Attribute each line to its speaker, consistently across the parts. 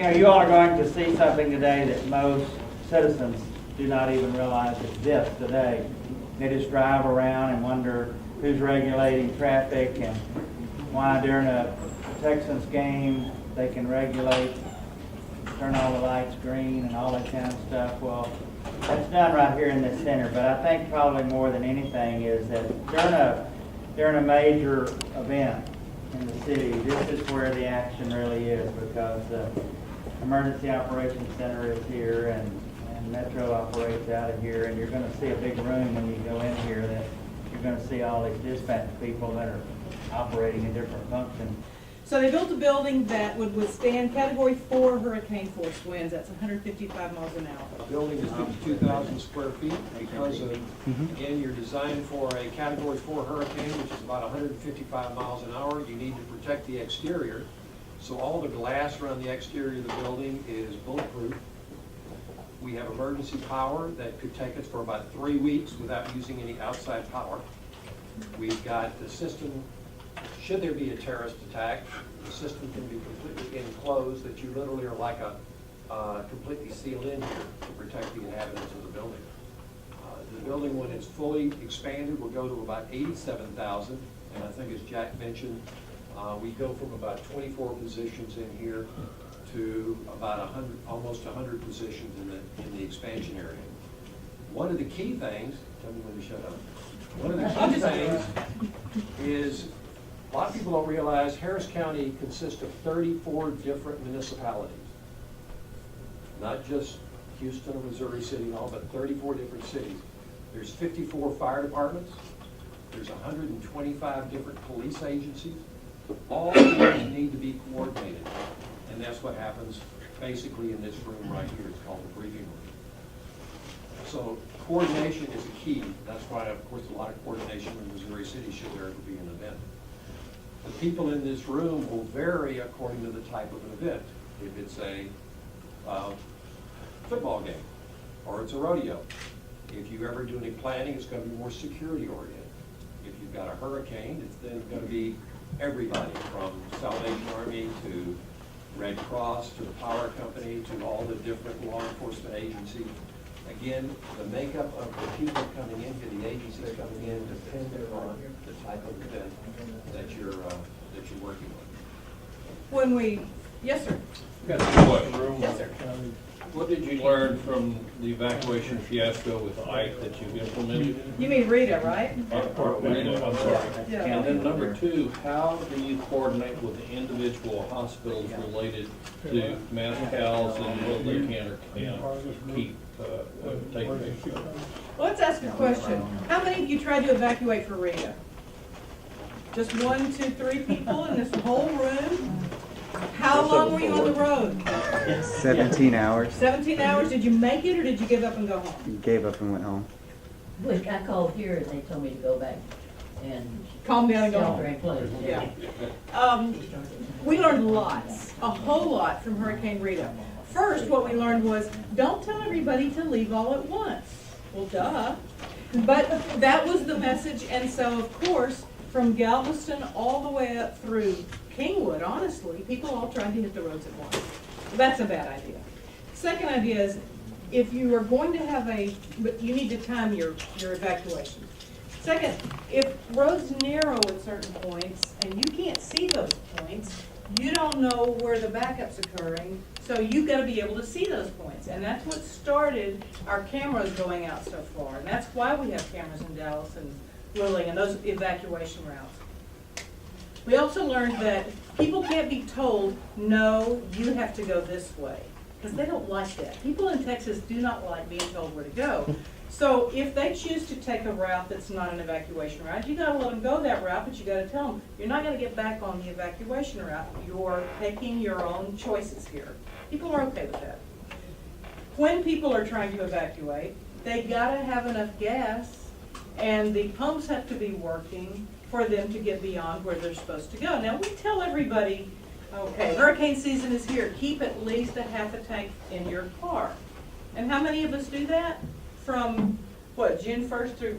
Speaker 1: know, you are going to see something today that most citizens do not even realize exists today. They just drive around and wonder who's regulating traffic and why during a Texans game they can regulate, turn all the lights green and all that kind of stuff. Well, that's done right here in this center, but I think probably more than anything is that during a major event in the city, this is where the action really is, because the Emergency Operations Center is here and Metro operates out of here, and you're going to see a big room when you go in here that you're going to see all these dispatch people that are operating in different functions.
Speaker 2: So they built a building that would withstand Category 4 hurricane force winds. That's 155 miles an hour.
Speaker 3: The building is 52,000 square feet because of, again, you're designed for a Category 4 hurricane, which is about 155 miles an hour. You need to protect the exterior. So all the glass around the exterior of the building is bulletproof. We have emergency power that could take us for about 3 weeks without using any outside power. We've got the system, should there be a terrorist attack, the system can be completely enclosed, that you literally are like completely sealed in here to protect the inhabitants of the building. The building, when it's fully expanded, will go to about 87,000, and I think as Jack mentioned, we go from about 24 positions in here to about 100, almost 100 positions in the expansion area. One of the key things, tell me when to shut up. One of the key things is, a lot of people don't realize Harris County consists of 34 different municipalities. Not just Houston or Missouri City and all, but 34 different cities. There's 54 fire departments. There's 125 different police agencies. All of these need to be coordinated. And that's what happens basically in this room right here. It's called the briefing room. So coordination is a key. That's why, of course, a lot of coordination in Missouri City should there ever be an event. The people in this room will vary according to the type of an event. If it's a football game or it's a rodeo. If you ever do any planning, it's going to be more security oriented. If you've got a hurricane, it's then going to be everybody from Salvation Army to Red Cross to the power company to all the different law enforcement agencies. Again, the makeup of the people coming into the agencies coming in depends on the type of event that you're working with.
Speaker 2: When we, yes, sir.
Speaker 4: Got a question.
Speaker 2: Yes, sir.
Speaker 4: What did you learn from the evacuation fiasco with Ike that you've implemented?
Speaker 2: You mean Rita, right?
Speaker 4: I'm sorry.
Speaker 2: Yeah.
Speaker 4: And then number two, how do you coordinate with the individual hospitals related to mass cows and what they can or can't keep taking patients?
Speaker 2: Well, let's ask a question. How many of you tried to evacuate for Rita? Just 1, 2, 3 people in this whole room? How long were you on the road?
Speaker 5: 17 hours.
Speaker 2: 17 hours. Did you make it or did you give up and go home?
Speaker 5: Gave up and went home.
Speaker 6: I called here and they told me to go back and
Speaker 2: Calm down and go
Speaker 6: shelter
Speaker 2: home.
Speaker 6: in place.
Speaker 2: Yeah. We learned lots, a whole lot from Hurricane Rita. First, what we learned was, don't tell everybody to leave all at once. Well, duh. But that was the message, and so, of course, from Galveston all the way up through Kingwood, honestly, people all tried to hit the roads at once. That's a bad idea. Second idea is, if you are going to have but you need to time your evacuation. Second, if roads narrow at certain points and you can't see those points, you don't know where the backup's occurring, so you've got to be able to see those points. And that's what started our cameras going out so far. And that's why we have cameras in Dallas and Luling and those evacuation routes. We also learned that people can't be told, no, you have to go this way, because they don't like that. People in Texas do not like being told where to go. So if they choose to take a route that's not an evacuation route, you gotta let them go that route, but you gotta tell them, you're not gonna get back on the evacuation route. You're taking your own choices here. People are okay with that. When people are trying to evacuate, they gotta have enough gas, and the pumps have to be working for them to get beyond where they're supposed to go. Now, we tell everybody, okay, hurricane season is here. Keep at least a half a tank in your car. And how many of us do that? From, what, June 1st through,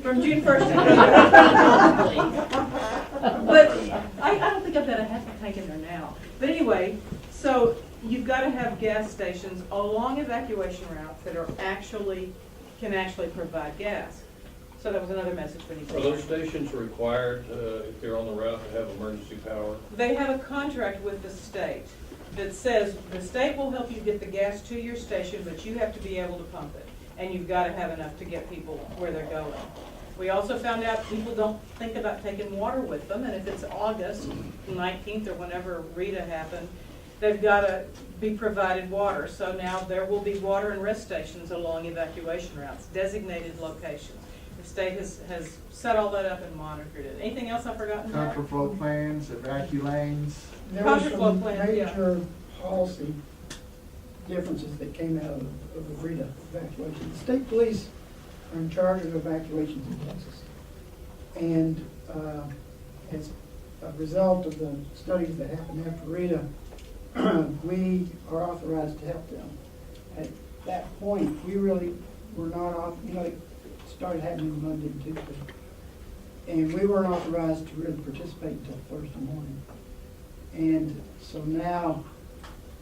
Speaker 2: from June 1st to But I don't think I've got a half a tank in there now. But anyway, so gas stations along evacuation routes that are can actually provide gas. So that was another message we need to
Speaker 4: Are those
Speaker 2: learn.
Speaker 4: stations required, if they're on the route, to have emergency power?
Speaker 2: They have a contract with the state that says the state will help you get the gas to your station, but you have to be able to pump it. And you've got to have enough to get people where they're going. We also found out people don't think about taking water with them, and if it's August 19th or whenever Rita happened, they've got to be provided water. So now there will be water and rest stations along evacuation routes, designated locations. The state has set all that up and monitored it. Anything else I've forgotten? Mark?
Speaker 7: Contraflow plans, evacuate lanes.
Speaker 8: There were
Speaker 2: Contraflow
Speaker 8: some
Speaker 2: plan, yeah.
Speaker 8: major policy differences that came out of the Rita evacuation. The state police are in charge of evacuations in Texas. And as a result of the studies that happened after Rita, we are authorized to help them. At that point, we really were not, it started happening Monday and Tuesday. And we weren't authorized to really participate until Thursday morning. And so now,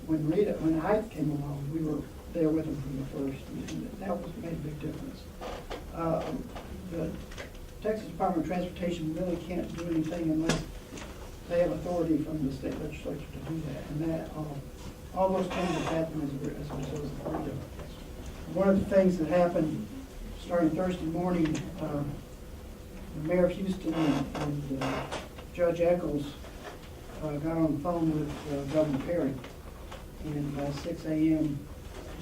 Speaker 8: when Ike came along, we were there with him from the first, and that made a big difference. The Texas Department of Transportation really can't do anything unless they have authority from the state legislature to do that. And that, all those changes happened as a result of Rita. One of the things that happened starting Thursday morning, the Mayor of Houston and Judge Eccles got on the phone with Governor Perry, and by 6 a.m.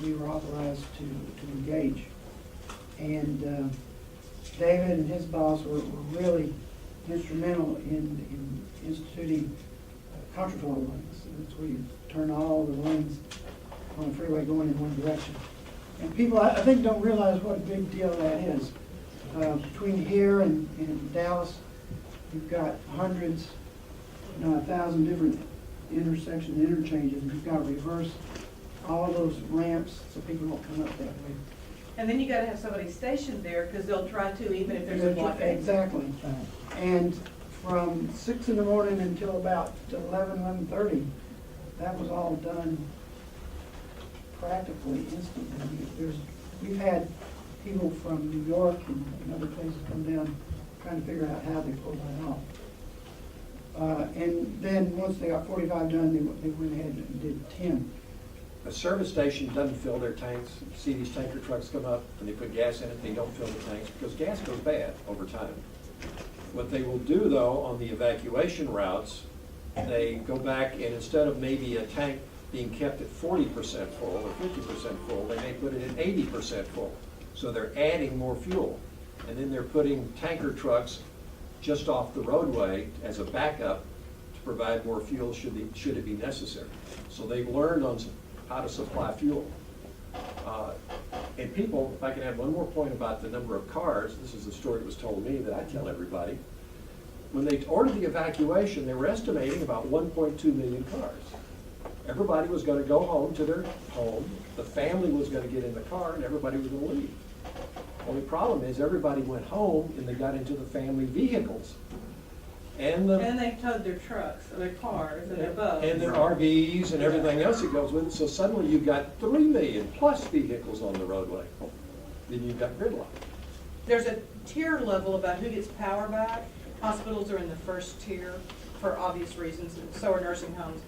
Speaker 8: we were authorized to engage. And David and his boss were really instrumental in instituting contraflow lanes. That's where you turn all the lanes on the freeway going in one direction. And people, I think, don't realize what a big deal that is. Between here and Dallas, you've got hundreds, 1,000 different intersection interchanges. You've got to reverse all those ramps so people don't come up that way.
Speaker 2: And then you got to have somebody stationed there because they'll try to, even if there's a blockade.
Speaker 8: Exactly. And from 6 in the morning until about 11:30, that was all done practically instantly. We've had people from New York and other places come down trying to figure out how they pulled that off. And then once they got 45 done, they went ahead and did 10.
Speaker 3: A service station doesn't fill their tanks. You see these tanker trucks come up and they put gas in it, they don't fill the tanks because gas goes bad over time. What they will do though on the evacuation routes, they go back and instead of maybe a tank being kept at 40% full or 50% full, they may put it at 80% full. So they're adding more fuel. And then they're putting tanker trucks just off the roadway as a backup to provide more fuel should it be necessary. So they've learned on how to supply fuel. And people, if I can add one more point about the number of cars, this is a story that was told me that I tell everybody. When they ordered the evacuation, they were estimating about 1.2 million cars. Everybody was going to go home to their home, the family was going to get in the car, and everybody was going to leave. Only problem is everybody went home and they got into the family vehicles. And
Speaker 2: they towed their trucks, or their cars, and their boats.
Speaker 3: and their RVs and everything else that goes with it. So suddenly you've got 3 million plus vehicles on the roadway. Then you've got gridlock.
Speaker 2: There's a tier level about who gets power back. Hospitals are in the first tier for obvious reasons, and so are nursing homes.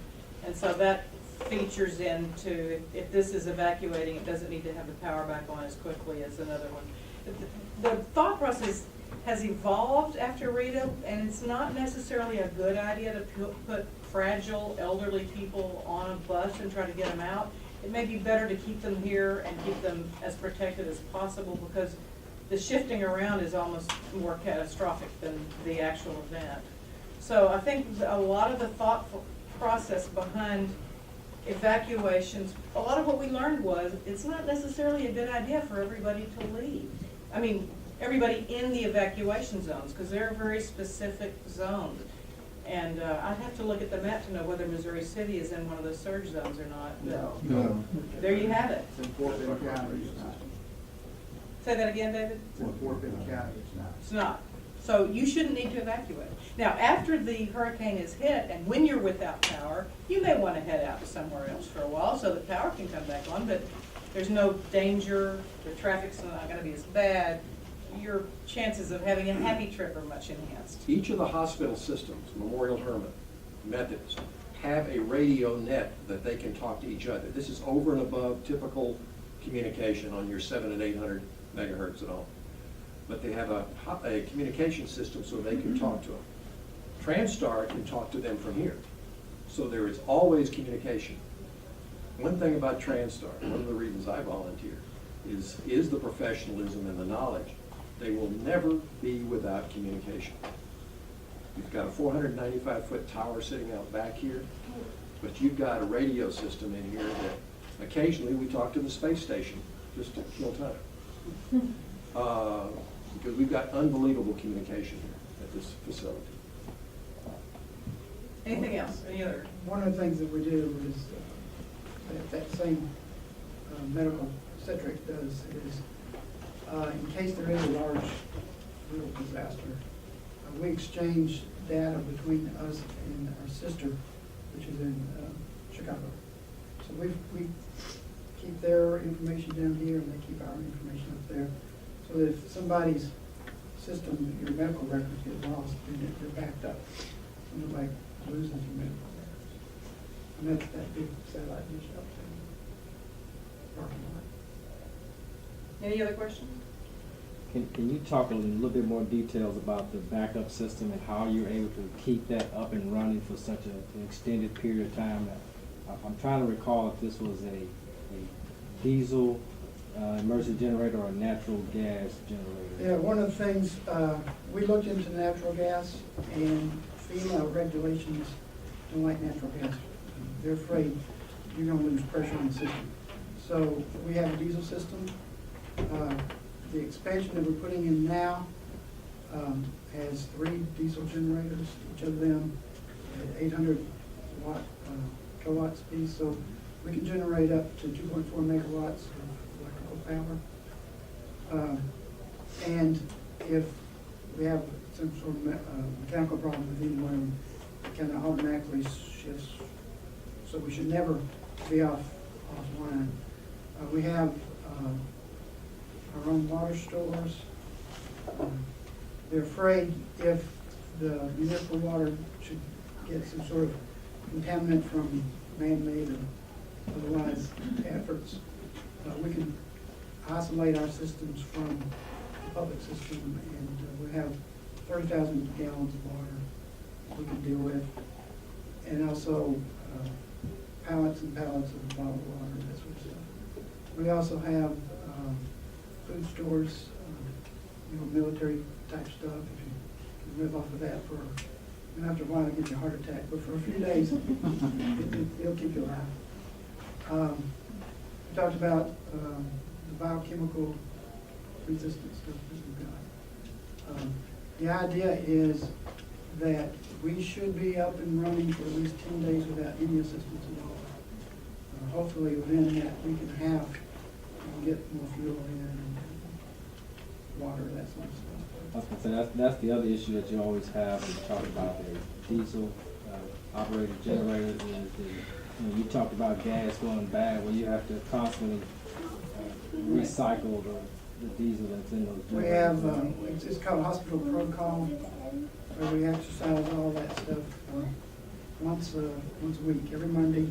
Speaker 2: And so that features into, if this is evacuating, it doesn't need to have the power back on as quickly as another one. The thought process has evolved after Rita, and it's not necessarily a good idea to put fragile elderly people on a bus and try to get them out. It may be better to keep them here and keep them as protected as possible because the shifting around is almost more catastrophic than the actual event. So I think a lot of the thoughtful process behind evacuations, a lot of what we learned was it's not necessarily a good idea for everybody to leave. I mean, everybody in the evacuation zones, because they're very specific zones. And I'd have to look at the map to know whether Missouri City is in one of those surge zones or not.
Speaker 7: No.
Speaker 2: There you have it.
Speaker 7: It's in Fort Bend County, it's not.
Speaker 2: Say that again, David?
Speaker 7: It's in Fort Bend County, it's not.
Speaker 2: It's not. So you shouldn't need to evacuate. Now, after the hurricane is hit and when you're without power, you may want to head out to somewhere else for a while so the power can come back on, but there's no danger, the traffic's not going to be as bad. Your chances of having a happy trip are much enhanced.
Speaker 3: Each of the hospital systems, Memorial Hermann, Methodist, have a radio net that they can talk to each other. This is over and above typical communication on your 700 and 800 megahertz at all. But they have a communication system so they can talk to them. Transtar can talk to them from here. So there is always communication. One thing about Transtar, one of the reasons I volunteer, is the professionalism and the knowledge. They will never be without communication. You've got a 495-foot tower sitting out back here, but you've got a radio system in here that occasionally we talk to the space station just to kill time. Because we've got unbelievable communication here at this facility.
Speaker 2: Anything else? Any other?
Speaker 8: One of the things that we do is, that same medical obstetric does is, in case there is a large real disaster, we exchange data between us and our sister, which is in Chicago. So we keep their information down here and they keep our information up there. So that if somebody's system, your medical records get lost, then they're backed up. So nobody loses your medical records. And that's that big satellite dish up there. Parking lot.
Speaker 2: Any other questions?
Speaker 9: Can you talk a little bit more details about the backup system and how you're able to keep that up and running for such an extended period of time? I'm trying to recall if this was a diesel emergency generator or a natural gas generator.
Speaker 8: Yeah, one of the things, we looked into natural gas, and FEMA regulations don't like natural gas. They're afraid you're gonna lose pressure on the system. So we have a diesel system. The expansion that we're putting in now has 3 diesel generators, each of them at 800 kilowatt speed. So we can generate up to 2.4 megawatts of electrical power. And if we have some sort of mechanical problem with any one, it kind of automatically shifts. So we should never be offline. We have our own water stores. They're afraid if the municipal water should get some sort of contaminant from man-made or otherwise efforts, we can isolate our systems from the public system, and we have 30,000 gallons of water we can deal with, and also pallets and pallets of bottled water, that sort of stuff. We also have food stores, military type stuff. If you can live off of that and after a while it gives you a heart attack, but for a few days it'll keep you alive. We talked about the biochemical resistance stuff that we've got. The idea is that we should be up and running for at least 10 days without any assistance at all. Hopefully within that we can get more fuel in and water, that sort of stuff.
Speaker 9: I was gonna say, that's the other issue that you always have when you talk about the diesel operated generators, is you talked about gas going bad, where you have to constantly recycle the diesel that's in those generators.
Speaker 8: We have, it's called hospital protocol, where we exercise all that stuff once a week. Every Monday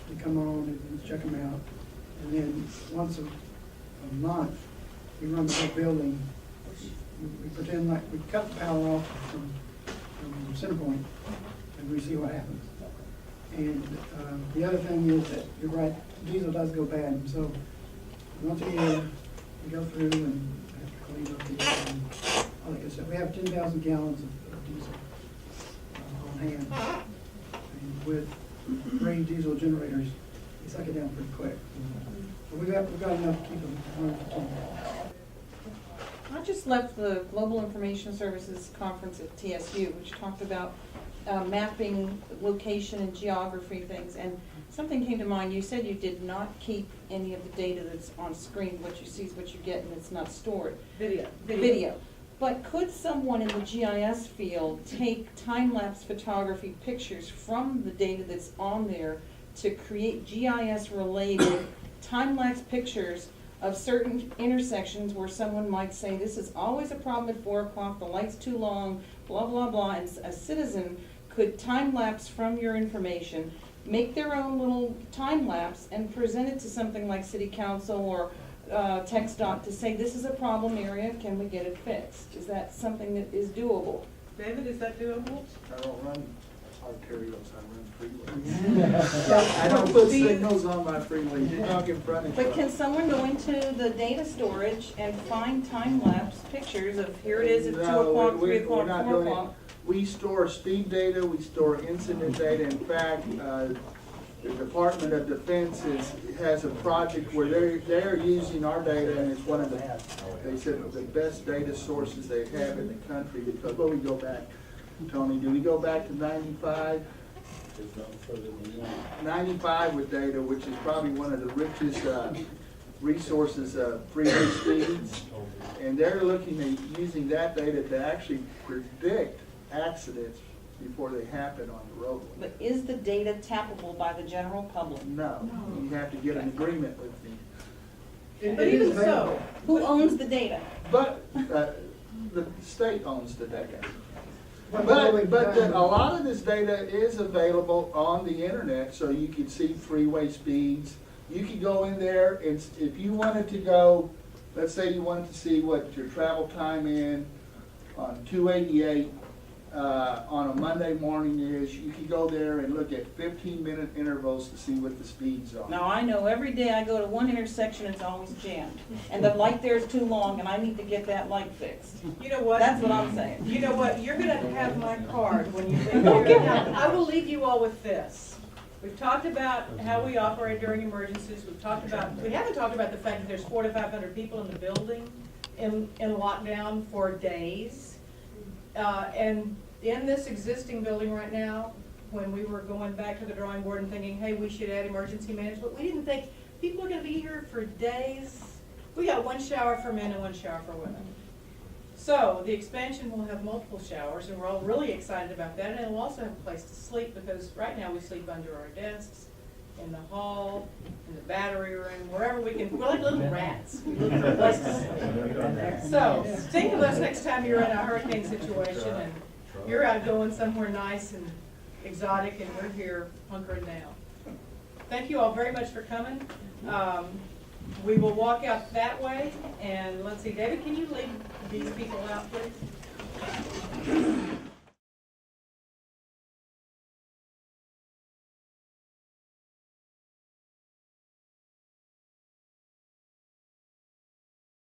Speaker 8: we come on and check them out. And then once a month, we run the whole building. We pretend like we cut the power off from Centerpoint, and we see what happens. And the other thing is that, you're right, diesel does go bad, and so once a year, we go through and have to clean up the and all that good stuff. We have 10,000 gallons of diesel on hand. And with 3 diesel generators, we suck it down pretty quick. But we've got enough to keep them running for 10 days.
Speaker 2: I just left the Global Information Services Conference at TSU, which talked about mapping location and geography things, and something came to mind. You said you did not keep any of the data that's on screen. What you see is what you get, and it's not stored. Video. But could someone in the GIS field take time-lapse photography pictures from the data that's on there to create GIS-related time-lapse pictures of certain intersections where someone might say, this is always a problem at 4 o'clock, the light's too long, blah, blah, blah, and a citizen could time-lapse from your information, make their own little time-lapse and present it to something like City Council or TxDOT to say, this is a problem area, can we get it fixed? Is that something that is doable? David, is that doable?
Speaker 7: I don't run arterials, I run freeways. I don't put signals on my freeways, you're talking frontage.
Speaker 2: But can someone go into the data storage and find time-lapse pictures of here it is at 2 o'clock, 3 o'clock,
Speaker 7: We're not
Speaker 2: 4
Speaker 7: doing it.
Speaker 2: o'clock?
Speaker 7: We store speed data, we store incident data. In fact, the Department of Defense has a project where they're using our data, and it's one of they said, the best data sources they have in the country, because, well, we go back, Tony, do we go back to 95? 95 with data, which is probably one of the richest resources of freeway speeds. And they're looking at using that data to actually predict accidents before they happen on the roadway.
Speaker 2: But is the data tappable by the general public?
Speaker 7: No, you have to get an agreement with them.
Speaker 2: But even so, who owns the data?
Speaker 7: But the state owns the data.
Speaker 8: But
Speaker 7: A lot of this data is available on the internet, so you can see freeway speeds. You could go in there and if you wanted to go, let's say you wanted to see what your travel time in on 288 on a Monday morning is, you could go there and look at 15-minute intervals to see what the speeds are.
Speaker 2: Now, I know every day I go to one intersection, it's always jammed. And the light there is too long, and I need to get that light fixed.
Speaker 10: You know what?
Speaker 2: That's what I'm saying.
Speaker 10: You know what? You're gonna have my card when you leave here. Now, I will leave you all with this. We've talked about how we operate during emergencies. We haven't talked about the fact that there's 400 to 500 people in the building in lockdown for days. And in this existing building right now, when we were going back to the drawing board and thinking, hey, we should add emergency management, we didn't think people are gonna be here for days. We got 1 shower for men and 1 shower for women. So the expansion will have multiple showers, and we're all really excited about that. And it will also have a place to sleep, because right now we sleep under our desks, in the hall, in the battery room, wherever we can. We're like little rats. We look for a place to sleep. So think of us next time you're in a hurricane situation and you're out going somewhere nice and exotic, and we're here hunkering down. Thank you all very much for coming. We will walk out that way, and let's see, David, can you lead these people out, please?